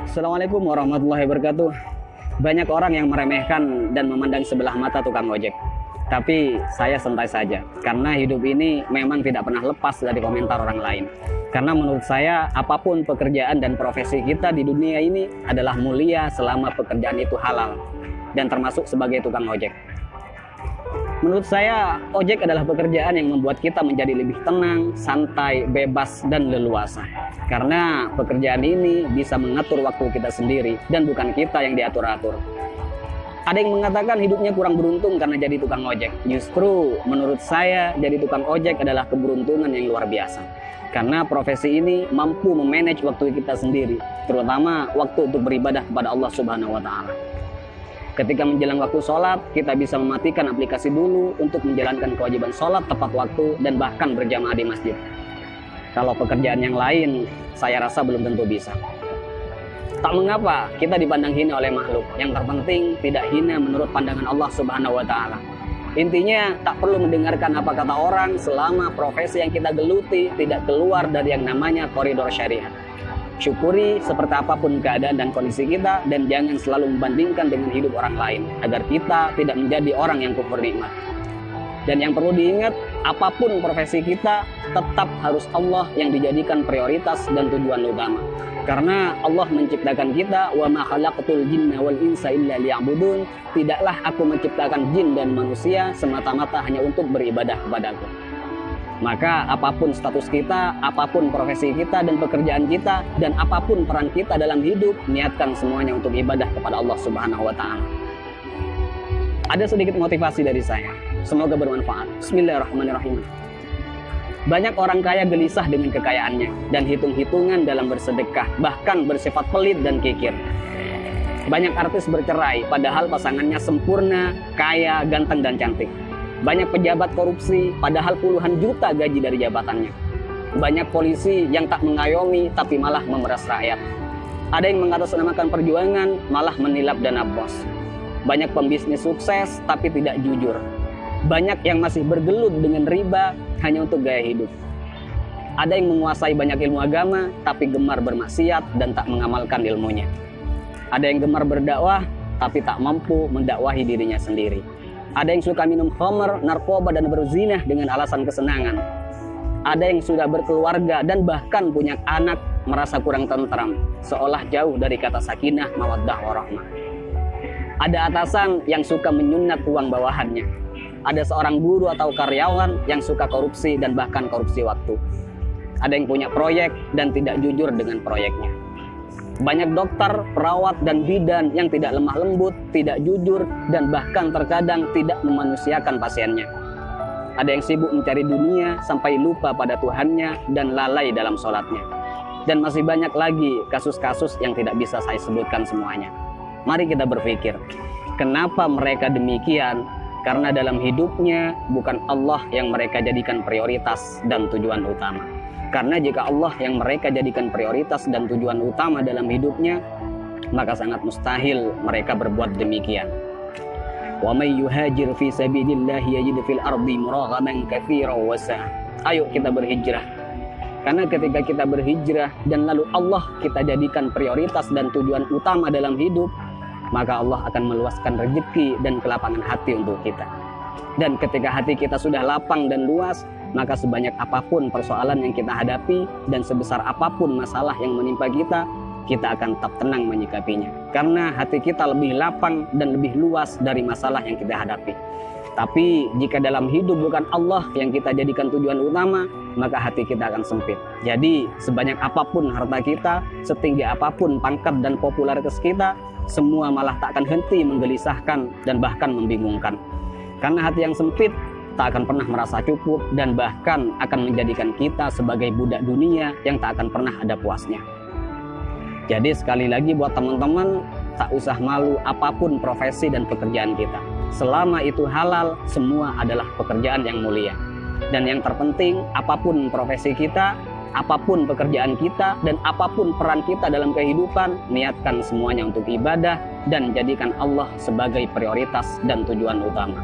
Assalamualaikum warahmatullahi wabarakatuh. Banyak orang yang meremehkan dan memandang sebelah mata tukang ojek. Tapi saya santai saja, karena hidup ini memang tidak pernah lepas dari komentar orang lain. Karena menurut saya, apapun pekerjaan dan profesi kita di dunia ini adalah mulia selama pekerjaan itu halal, dan termasuk sebagai tukang ojek. Menurut saya, ojek adalah pekerjaan yang membuat kita menjadi lebih tenang, santai, bebas, dan leluasa. Karena pekerjaan ini bisa mengatur waktu kita sendiri, dan bukan kita yang diatur-atur. Ada yang mengatakan hidupnya kurang beruntung karena jadi tukang ojek. Justru menurut saya, jadi tukang ojek adalah keberuntungan yang luar biasa. Karena profesi ini mampu memanage waktu kita sendiri, terutama waktu untuk beribadah kepada Allah Subhanahu wa Ta'ala. Ketika menjelang waktu sholat, kita bisa mematikan aplikasi dulu untuk menjalankan kewajiban sholat tepat waktu dan bahkan berjamaah di masjid. Kalau pekerjaan yang lain, saya rasa belum tentu bisa. Tak mengapa kita dipandang hina oleh makhluk. Yang terpenting tidak hina menurut pandangan Allah Subhanahu wa Ta'ala. Intinya tak perlu mendengarkan apa kata orang selama profesi yang kita geluti tidak keluar dari yang namanya koridor syariat. Syukuri seperti apapun keadaan dan kondisi kita, dan jangan selalu membandingkan dengan hidup orang lain agar kita tidak menjadi orang yang kufur nikmat. Dan yang perlu diingat, apapun profesi kita tetap harus Allah yang dijadikan prioritas dan tujuan utama. Karena Allah menciptakan kita, wa ma khalaqtul jinna wal insa illa liya'budun. Tidaklah aku menciptakan jin dan manusia semata-mata hanya untuk beribadah kepadaku. Maka apapun status kita, apapun profesi kita dan pekerjaan kita, dan apapun peran kita dalam hidup, niatkan semuanya untuk ibadah kepada Allah Subhanahu wa Ta'ala. Ada sedikit motivasi dari saya, semoga bermanfaat. Bismillahirrahmanirrahim. Banyak orang kaya gelisah dengan kekayaannya dan hitung-hitungan dalam bersedekah, bahkan bersifat pelit dan kikir. Banyak artis bercerai padahal pasangannya sempurna, kaya, ganteng dan cantik. Banyak pejabat korupsi, padahal puluhan juta gaji dari jabatannya. Banyak polisi yang tak mengayomi, tapi malah memeras rakyat. Ada yang mengatasnamakan perjuangan, malah menilap dana bos. Banyak pembisnis sukses, tapi tidak jujur. Banyak yang masih bergelut dengan riba, hanya untuk gaya hidup. Ada yang menguasai banyak ilmu agama, tapi gemar bermaksiat dan tak mengamalkan ilmunya. Ada yang gemar berdakwah, tapi tak mampu mendakwahi dirinya sendiri. Ada yang suka minum khamr, narkoba, dan berzinah dengan alasan kesenangan. Ada yang sudah berkeluarga dan bahkan punya anak merasa kurang tentram, seolah jauh dari kata sakinah, mawaddah, warahmah. Ada atasan yang suka menyunat uang bawahannya. Ada seorang guru atau karyawan yang suka korupsi dan bahkan korupsi waktu. Ada yang punya proyek dan tidak jujur dengan proyeknya. Banyak dokter, perawat, dan bidan yang tidak lemah lembut, tidak jujur, dan bahkan terkadang tidak memanusiakan pasiennya. Ada yang sibuk mencari dunia sampai lupa pada Tuhannya dan lalai dalam sholatnya. Dan masih banyak lagi kasus-kasus yang tidak bisa saya sebutkan semuanya. Mari kita berpikir, kenapa mereka demikian? Karena dalam hidupnya bukan Allah yang mereka jadikan prioritas dan tujuan utama. Karena jika Allah yang mereka jadikan prioritas dan tujuan utama dalam hidupnya, maka sangat mustahil mereka berbuat demikian. Wa may yuhajir fi sabilillah yajid fil ardi muraghaman katsiran wa sa'a. Ayo kita berhijrah. Karena ketika kita berhijrah dan lalu Allah kita jadikan prioritas dan tujuan utama dalam hidup, maka Allah akan meluaskan rezeki dan kelapangan hati untuk kita. Dan ketika hati kita sudah lapang dan luas, maka sebanyak apapun persoalan yang kita hadapi dan sebesar apapun masalah yang menimpa kita, kita akan tetap tenang menyikapinya. Karena hati kita lebih lapang dan lebih luas dari masalah yang kita hadapi. Tapi jika dalam hidup bukan Allah yang kita jadikan tujuan utama, maka hati kita akan sempit. Jadi sebanyak apapun harta kita, setinggi apapun pangkat dan popularitas kita, semua malah tak akan henti menggelisahkan dan bahkan membingungkan. Karena hati yang sempit tak akan pernah merasa cukup dan bahkan akan menjadikan kita sebagai budak dunia yang tak akan pernah ada puasnya. Jadi sekali lagi buat teman-teman, tak usah malu apapun profesi dan pekerjaan kita. Selama itu halal, semua adalah pekerjaan yang mulia. Dan yang terpenting, apapun profesi kita, apapun pekerjaan kita, dan apapun peran kita dalam kehidupan, niatkan semuanya untuk ibadah dan jadikan Allah sebagai prioritas dan tujuan utama.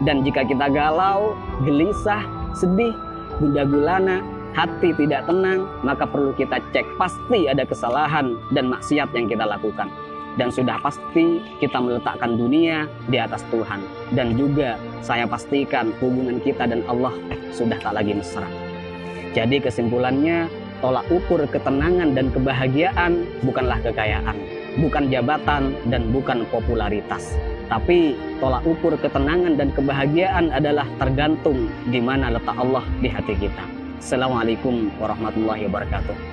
Dan jika kita galau, gelisah, sedih, gundah gulana, hati tidak tenang, maka perlu kita cek. Pasti ada kesalahan dan maksiat yang kita lakukan. Dan sudah pasti kita meletakkan dunia di atas Tuhan. Dan juga saya pastikan hubungan kita dan Allah sudah tak lagi mesra. Jadi kesimpulannya, tolak ukur ketenangan dan kebahagiaan bukanlah kekayaan, bukan jabatan, dan bukan popularitas. Tapi tolak ukur ketenangan dan kebahagiaan adalah tergantung di mana letak Allah di hati kita. Assalamualaikum warahmatullahi wabarakatuh.